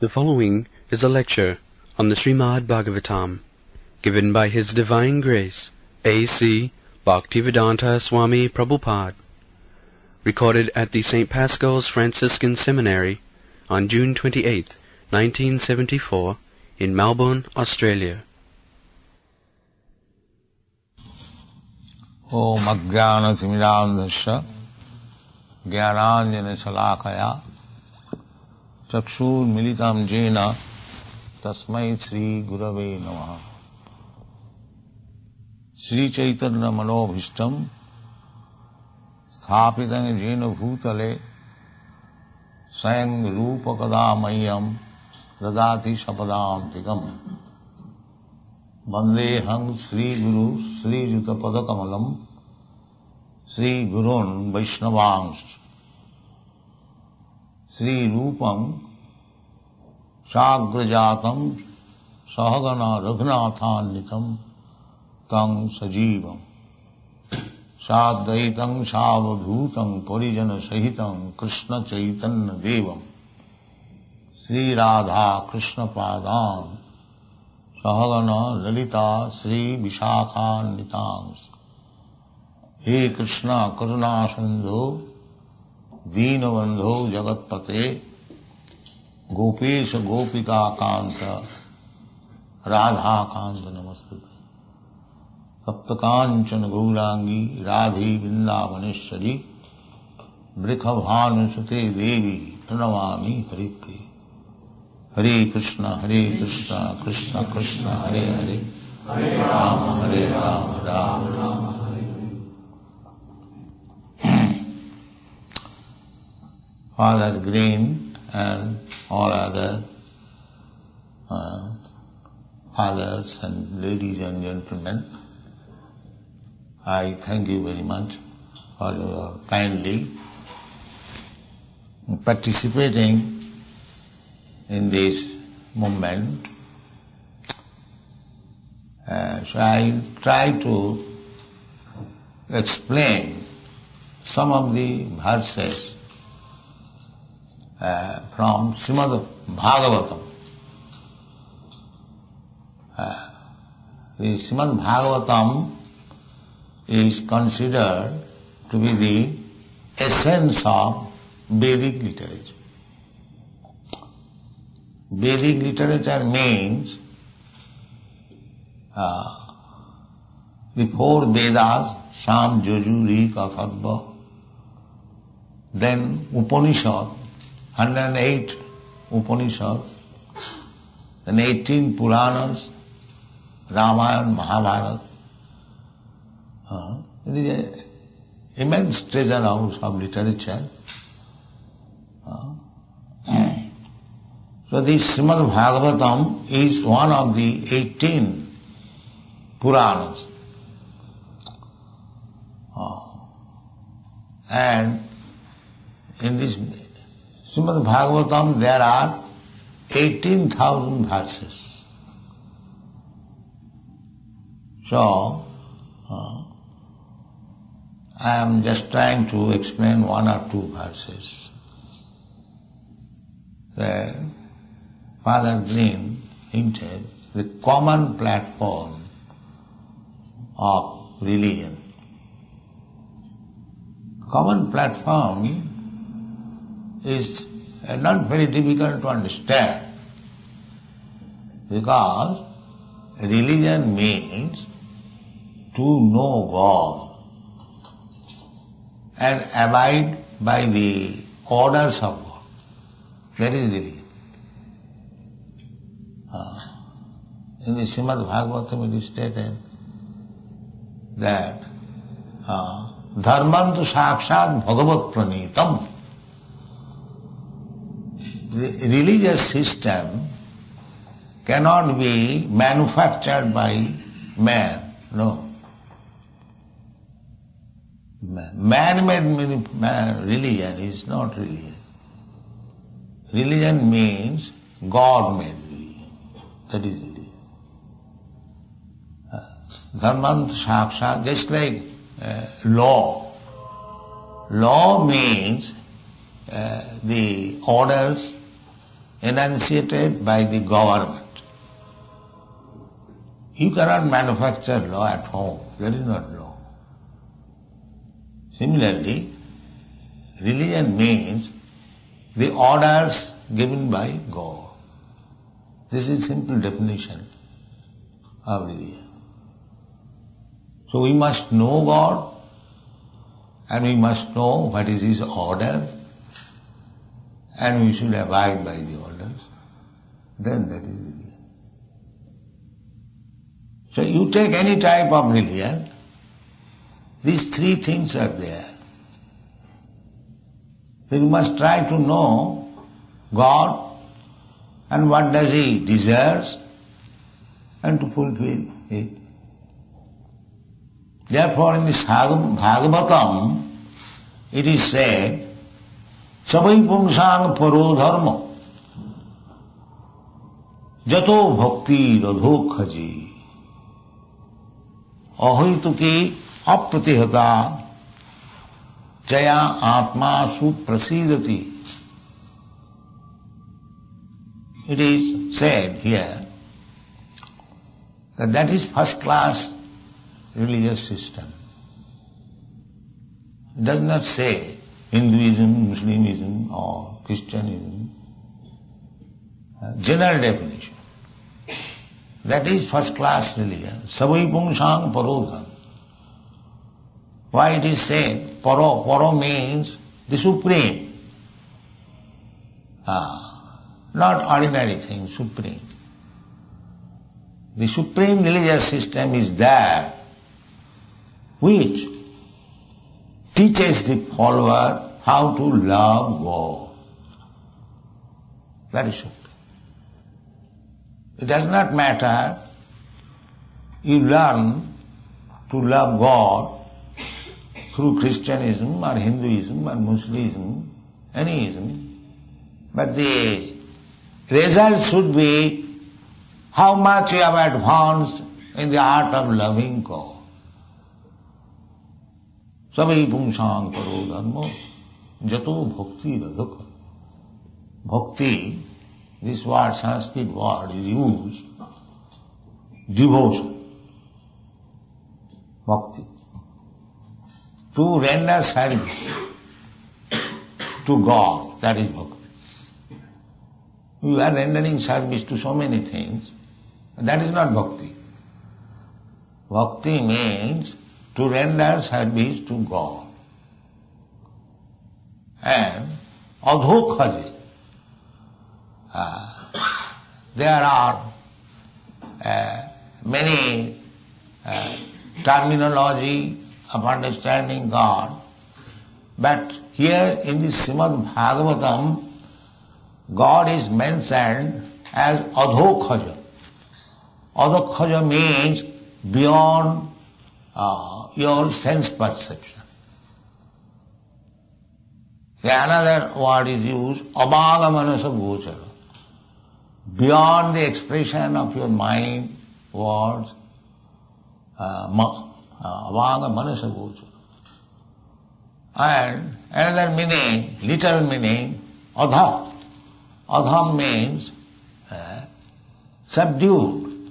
The following is a lecture on the Srimad Bhagavatam, given by His Divine Grace, A.C.Bhaktivedanta Swami Prabhupada, recorded at the St. Pascal's Franciscan Seminary on June 28, 1974, in Melbourne, Australia. Om Ajnana Timirandhasya Jnananjana Salakaya Chakshur Militam Jena Tasmai Sri Gurave Namaha. Sri Chaitanya Manobhishtam Sthapitam Jena Bhutale Sayang Rupa Kadamayam Dadati Sapadam Tikam Vandeham Sri Guru Sri Juta Padakamalam Sri Gurun Vaishnavans Sri Rupam Sagrajatam Sahagana Raghunathannitam Tang Sajivam Sadaitam Savadhutam Parijana Sahitam Krishna Chaitanya Devam Sri Radha Krishna Padam Sahagana Lalita Sri Vishakha Nitams. He Krishna Karuna Sandho Deenabandho Jagatpate Gopesha Gopika Kanta Radha Kanta Namastate Tapta Kanchana Gaurangi Radhi Vrindavaneshwari Brikhabhanu Sute Devi Pranamami Hari Priya. Hare Krishna, Krishna Krishna, Hare Hare, Hare Rama, Rama Rama, Hare. Father Green and all other fathers and ladies and gentlemen, I thank you very much for your kindly participating in this movement. So I try to explain some of the verses from Srimad Bhagavatam. The Srimad Bhagavatam is considered to be the essence of Vedic literature. Vedic literature means before Vedas, Sam, Joju, Rik, Atharva, then Upanishad, 108 Upanishads, then 18 Puranas, Ramayana, Mahabharata. It is an immense treasure house of literature. So this Srimad Bhagavatam is one of the 18 Puranas. And in this Srimad Bhagavatam there are 18,000 verses. So, I am just trying to explain one or two verses. Father Green hinted the common platform of religion. Common platform is not very difficult to understand, because religion means to know God and abide by the orders of God. That is religion. In the Srimad Bhagavatam it is stated that Dharmantu Sakshat Bhagavat Pranitam. The religious system cannot be manufactured by man. No. Man-made religion is not religion. Religion means God-made religion. That is religion. Dharmant Sakshat, just like law. Law means the orders enunciated by the government. You cannot manufacture law at home. There is not law. Similarly, religion means the orders given by God. This is simple definition of religion. So we must know God and we must know what is His order and we should abide by the orders. Then that is religion. So you take any type of religion, these three things are there. So you must try to know God and what does He deserves and to fulfill it. Therefore in this Bhagavatam it is said, Savai pumsang paro dharma jato bhakti radhokhaji ahoituki apratihata jaya atma suprasidati. It is said here that is first class religious system. It does not say Hinduism, Muslimism or Christianism. General definition. That is first class religion. Savai pumsang parodham. Why it is said paro? Paro means the supreme. Not ordinary thing, supreme. The supreme religious system is that which teaches the follower how to love God. That is supreme. It does not matter, you learn to love God through Christianism or Hinduism or Muslimism, any ism, but the result should be how much you have advanced in the art of loving God. Savai pumsang paro dharma jato bhakti radhaka. Bhakti, this word, Sanskrit word, is used, devotion, bhakti, to render service to God, that is bhakti. You are rendering service to so many things, that is not bhakti. Bhakti means to render service to God. And adhokhaji, there are many terminology of understanding God, but here in the Srimad Bhagavatam, God is mentioned as adhokhaja. Adhokhaja means beyond your sense perception. Another word is used, abhaga manasa gochara. Beyond the expression of your mind, words, abhaga manasa gochara. And another meaning, literal meaning, adha. Adha means subdued.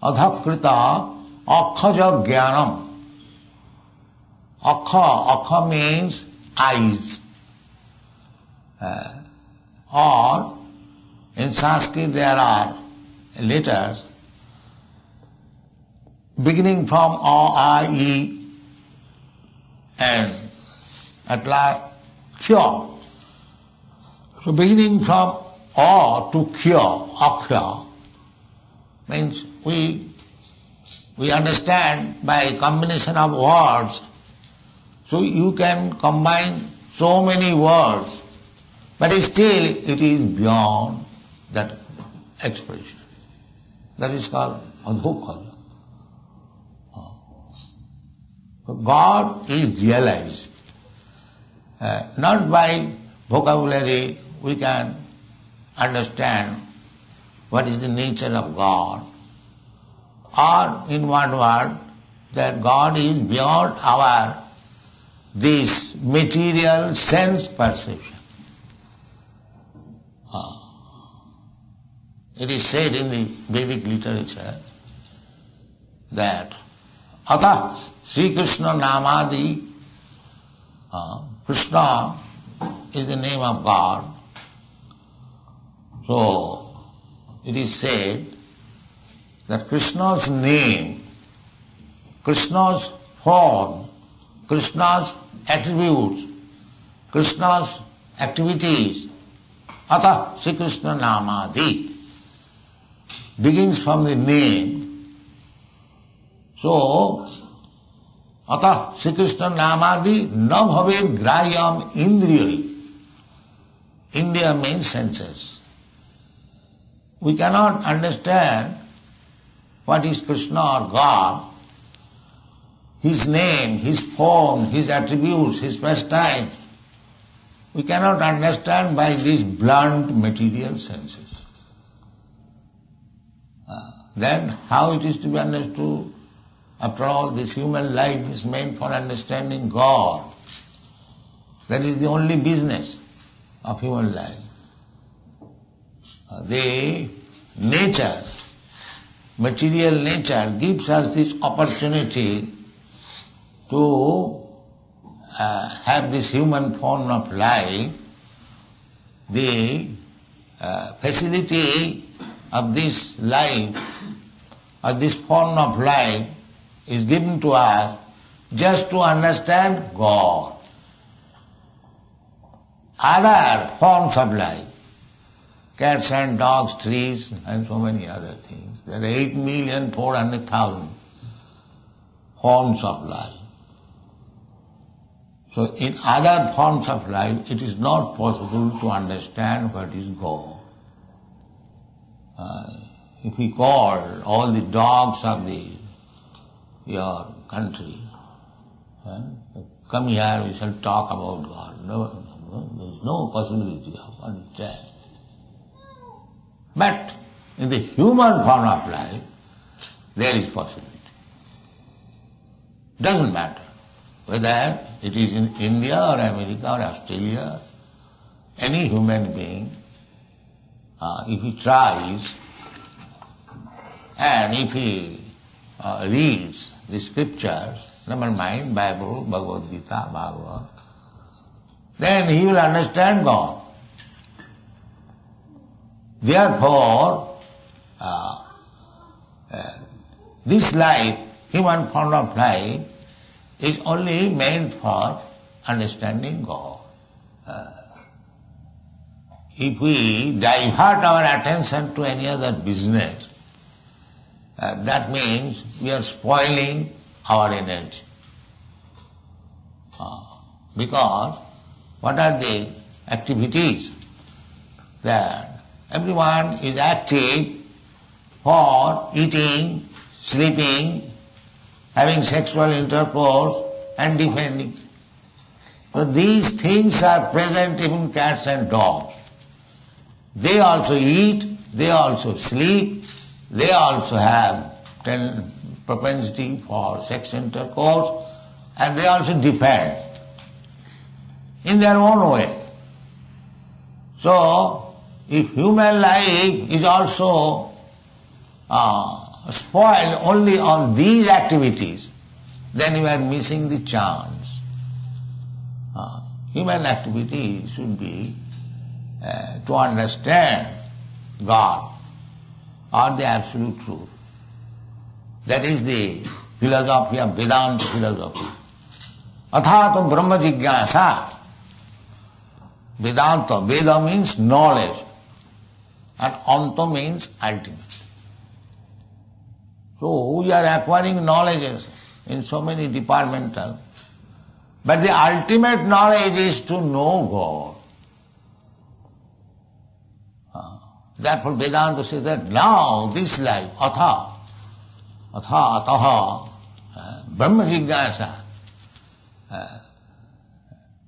Adhakrita akhaja jnanam. Akha means eyes. Or in Sanskrit there are letters beginning from A, I, E and at last Kya. So beginning from A to Kya, Akhya, means we understand by combination of words. So you can combine so many words, but still it is beyond that expression. That is called adhokhaja. God is realized. Not by vocabulary we can understand what is the nature of God, or in one word, that God is beyond our this material sense perception. It is said in the Vedic literature that Ata Sri Krishna Namadi, Krishna is the name of God. So it is said that Krishna's name, Krishna's form, Krishna's attributes, Krishna's activities, Ata Sri Krishna Namadi, begins from the name. So, Ata Sri Krishna Namadi na bhaved grayam indriyai. Indriya means senses. We cannot understand what is Krishna or God, His name, His form, His attributes, His pastimes. We cannot understand by these blunt material senses. Then how it is to be understood? After all, this human life is meant for understanding God. That is the only business of human life. The nature, material nature gives us this opportunity to have this human form of life. The facility of this life, or this form of life, is given to us just to understand God. Other forms of life, cats and dogs, trees, and so many other things. There are 8,400,000 forms of life. So in other forms of life, it is not possible to understand what is God. If we call all the dogs of your country, come here, we shall talk about God. No, there is no possibility of understanding. But in the human form of life, there is possibility. Doesn't matter whether it is in India or America or Australia, any human being, if he tries and if he reads the scriptures, never mind Bible, Bhagavad Gita, Bhagavad, then he will understand God. Therefore, this life, human form of life, is only meant for understanding God. If we divert our attention to any other business, that means we are spoiling our energy. Because what are the activities? That everyone is active for eating, sleeping, having sexual intercourse and defending. So these things are present even in cats and dogs. They also eat, they also sleep, they also have propensity for sex intercourse, and they also defend in their own way. So, if human life is also spoiled only on these activities, then you are missing the chance. Human activity should be to understand God or the absolute truth. That is the philosophy of Vedanta philosophy. Athato Brahma Jigyasa. Vedanta, Veda means knowledge, and Anta means ultimate. So we are acquiring knowledges in so many departmental, but the ultimate knowledge is to know God. Therefore Vedanta says that now this life, ataha, Brahma Jigyasa,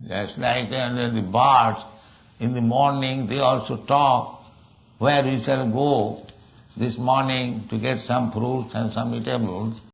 just like the birds in the morning they also talk where we shall go this morning to get some fruits and some eatables.